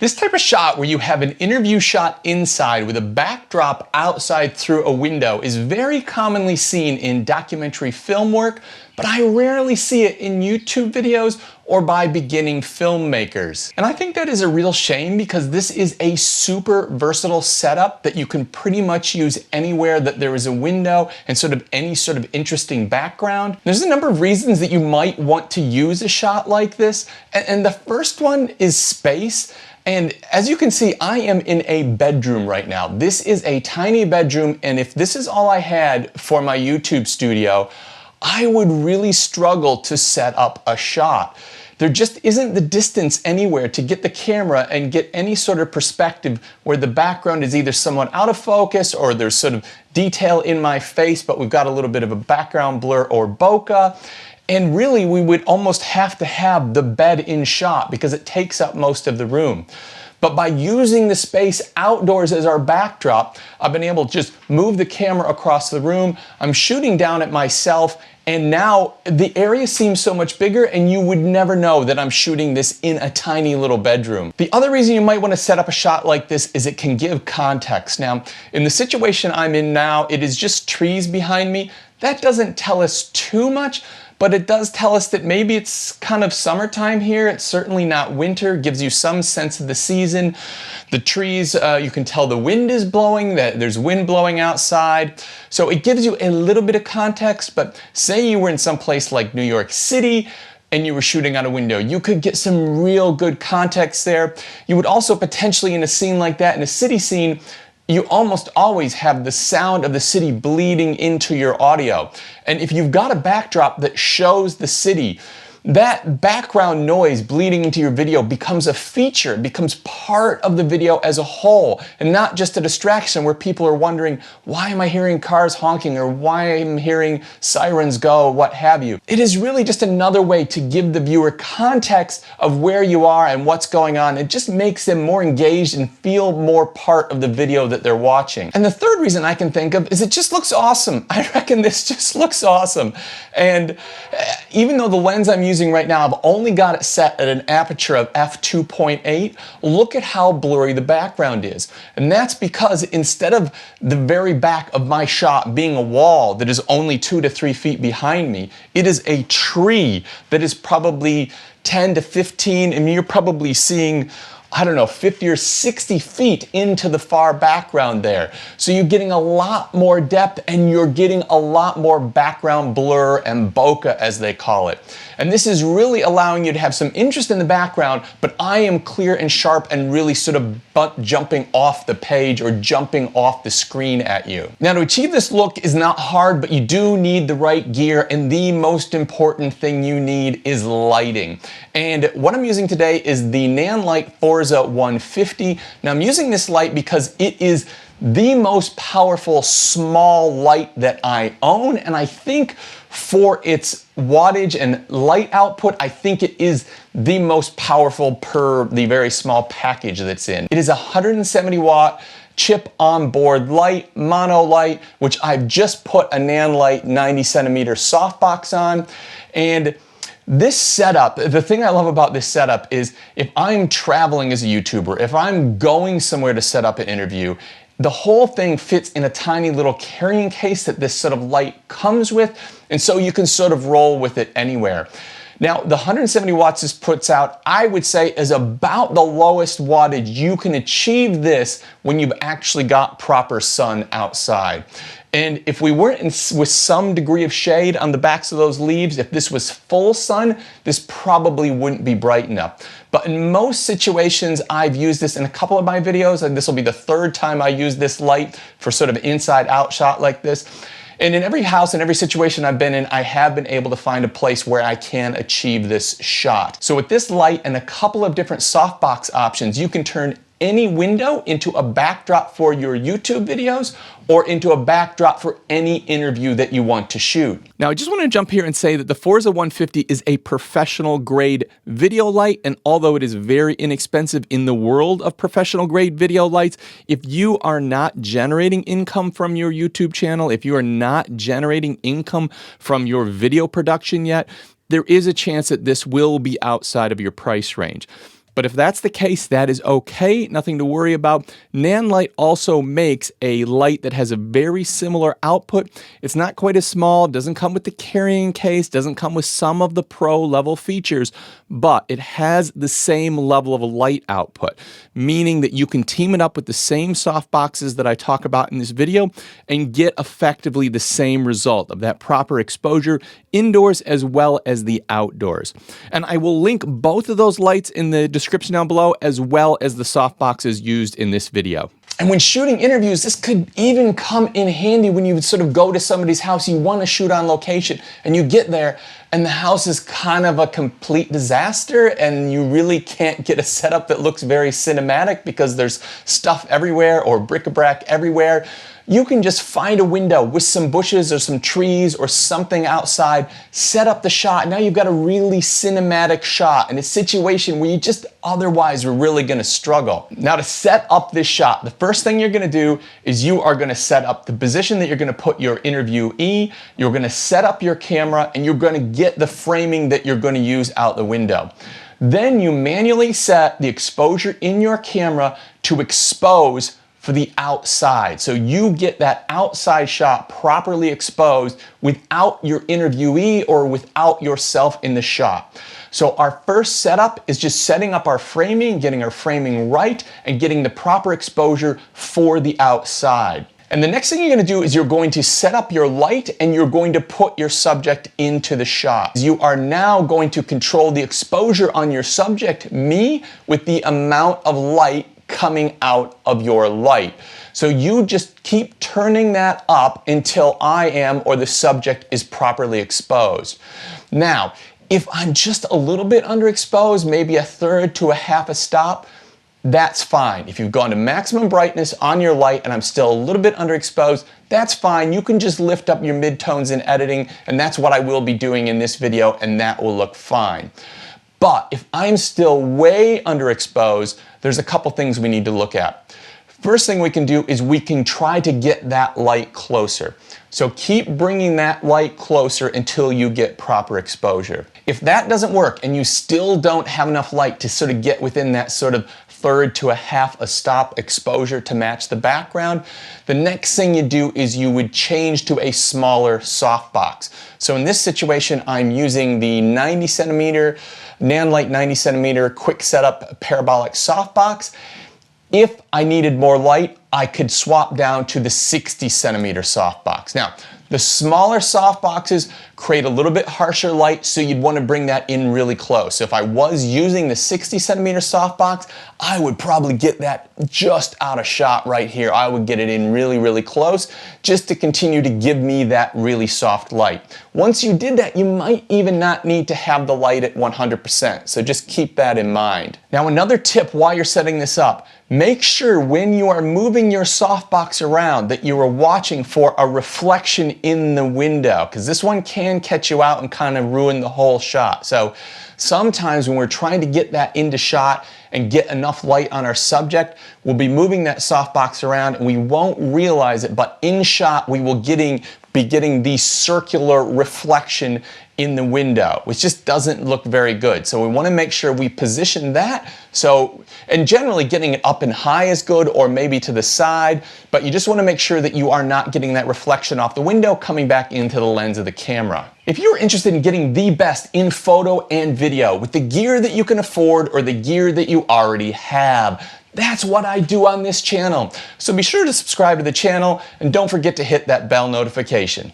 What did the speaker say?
This type of shot where you have an interview shot inside with a backdrop outside through a window is very commonly seen in documentary film work, but I rarely see it in YouTube videos or by beginning filmmakers. And I think that is a real shame because this is a super versatile setup that you can pretty much use anywhere that there is a window and sort of any sort of interesting background. There's a number of reasons that you might want to use a shot like this, and the first one is space. And as you can see, I am in a bedroom right now. This is a tiny bedroom, and if this is all I had for my YouTube studio, I would really struggle to set up a shot. There just isn't the distance anywhere to get the camera and get any sort of perspective where the background is either somewhat out of focus or there's sort of detail in my face, but we've got a little bit of a background blur or bokeh. And really, we would almost have to have the bed in shot because it takes up most of the room. But by using the space outdoors as our backdrop, I've been able to just move the camera across the room. I'm shooting down at myself, and now the area seems so much bigger, and you would never know that I'm shooting this in a tiny little bedroom. The other reason you might want to set up a shot like this is it can give context. Now, in the situation I'm in now, it is just trees behind me. That doesn't tell us too much, but it does tell us that maybe it's kind of summertime here. It's certainly not winter. It gives you some sense of the season. The trees, you can tell the wind is blowing, that there's wind blowing outside. So it gives you a little bit of context, but say you were in some place like New York City and you were shooting out a window, you could get some real good context there. You would also potentially, in a scene like that, in a city scene, you almost always have the sound of the city bleeding into your audio. And if you've got a backdrop that shows the city, that background noise bleeding into your video becomes a feature, it becomes part of the video as a whole, and not just a distraction where people are wondering, why am I hearing cars honking, or why am I hearing sirens go, what have you. It is really just another way to give the viewer context of where you are and what's going on. It just makes them more engaged and feel more part of the video that they're watching. And the third reason I can think of is it just looks awesome. I reckon this just looks awesome. And even though the lens I'm using right now, I've only got it set at an aperture of f2.8, look at how blurry the background is. And that's because instead of the very back of my shot being a wall that is only 2 to 3 feet behind me, it is a tree that is probably 10 to 15, and you're probably seeing, I don't know, 50 or 60 feet into the far background there. So you're getting a lot more depth and you're getting a lot more background blur and bokeh, as they call it. And this is really allowing you to have some interest in the background, but I am clear and sharp and really sort of jumping off the page or jumping off the screen at you. Now, to achieve this look is not hard, but you do need the right gear, and the most important thing you need is lighting. And what I'm using today is the Nanlite Forza 150. Now, I'm using this light because it is the most powerful small light that I own, and I think for its wattage and light output, I think it is the most powerful per the very small package that's in. It is a 170 watt chip on board light, mono light, which I've just put a Nanlite 90 centimeter softbox on. And this setup, the thing I love about this setup is if I'm traveling as a YouTuber, if I'm going somewhere to set up an interview, the whole thing fits in a tiny little carrying case that this sort of light comes with, and so you can sort of roll with it anywhere. Now, the 170 watts this puts out, I would say, is about the lowest wattage you can achieve this when you've actually got proper sun outside. And if we weren't with some degree of shade on the backs of those leaves, if this was full sun, this probably wouldn't be bright enough. But in most situations, I've used this in a couple of my videos, and this will be the third time I use this light for sort of an inside-out shot like this. And in every house and every situation I've been in, I have been able to find a place where I can achieve this shot. So with this light and a couple of different softbox options, you can turn any window into a backdrop for your YouTube videos or into a backdrop for any interview that you want to shoot. Now, I just want to jump here and say that the Forza 150 is a professional grade video light, and although it is very inexpensive in the world of professional grade video lights, if you are not generating income from your YouTube channel, if you are not generating income from your video production yet, there is a chance that this will be outside of your price range. But if that's the case, that is okay, nothing to worry about. Nanlite also makes a light that has a very similar output. It's not quite as small, doesn't come with the carrying case, doesn't come with some of the pro level features, but it has the same level of light output, meaning that you can team it up with the same soft boxes that I talk about in this video and get effectively the same result of that proper exposure indoors as well as the outdoors. And I will link both of those lights in the description down below, as well as the soft boxes used in this video. And when shooting interviews, this could even come in handy when you sort of go to somebody's house, you want to shoot on location, and you get there and the house is kind of a complete disaster and you really can't get a setup that looks very cinematic because there's stuff everywhere or bric-a-brac everywhere. You can just find a window with some bushes or some trees or something outside, set up the shot. Now you've got a really cinematic shot in a situation where you just otherwise were really going to struggle. Now to set up this shot, the first thing you're going to do is you are going to set up the position that you're going to put your interviewee, you're going to set up your camera, and you're going to get the framing that you're going to use out the window. Then you manually set the exposure in your camera to expose for the outside. So you get that outside shot properly exposed without your interviewee or without yourself in the shot. So our first setup is just setting up our framing, getting our framing right, and getting the proper exposure for the outside. And the next thing you're going to do is you're going to set up your light and you're going to put your subject into the shot. You are now going to control the exposure on your subject, me, with the amount of light coming out of your light. So you just keep turning that up until I am or the subject is properly exposed. Now, if I'm just a little bit underexposed, maybe a third to a half a stop, that's fine. If you've gone to maximum brightness on your light and I'm still a little bit underexposed, that's fine. You can just lift up your midtones in editing, and that's what I will be doing in this video, and that will look fine. But if I'm still way underexposed, there's a couple things we need to look at. First thing we can do is we can try to get that light closer. So keep bringing that light closer until you get proper exposure. If that doesn't work and you still don't have enough light to sort of get within that sort of third to a half a stop exposure to match the background, the next thing you do is you would change to a smaller softbox. So in this situation, I'm using the 90 centimeter Nanlite 90 centimeter quick setup parabolic softbox. If I needed more light, I could swap down to the 60 centimeter softbox. Now, the smaller softboxes create a little bit harsher light, so you'd want to bring that in really close. So if I was using the 60 centimeter softbox, I would probably get that just out of shot right here. I would get it in really, really close just to continue to give me that really soft light. Once you did that, you might even not need to have the light at 100%, so just keep that in mind. Now, another tip while you're setting this up, make sure when you are moving your softbox around that you are watching for a reflection in the window, because this one can catch you out and kind of ruin the whole shot. So sometimes when we're trying to get that into shot and get enough light on our subject, we'll be moving that softbox around and we won't realize it, but in shot we will be getting the circular reflection in the window, which just doesn't look very good. So we want to make sure we position that. So, and generally getting it up and high is good, or maybe to the side, but you just want to make sure that you are not getting that reflection off the window coming back into the lens of the camera. If you're interested in getting the best in photo and video with the gear that you can afford or the gear that you already have, that's what I do on this channel. So be sure to subscribe to the channel and don't forget to hit that bell notification.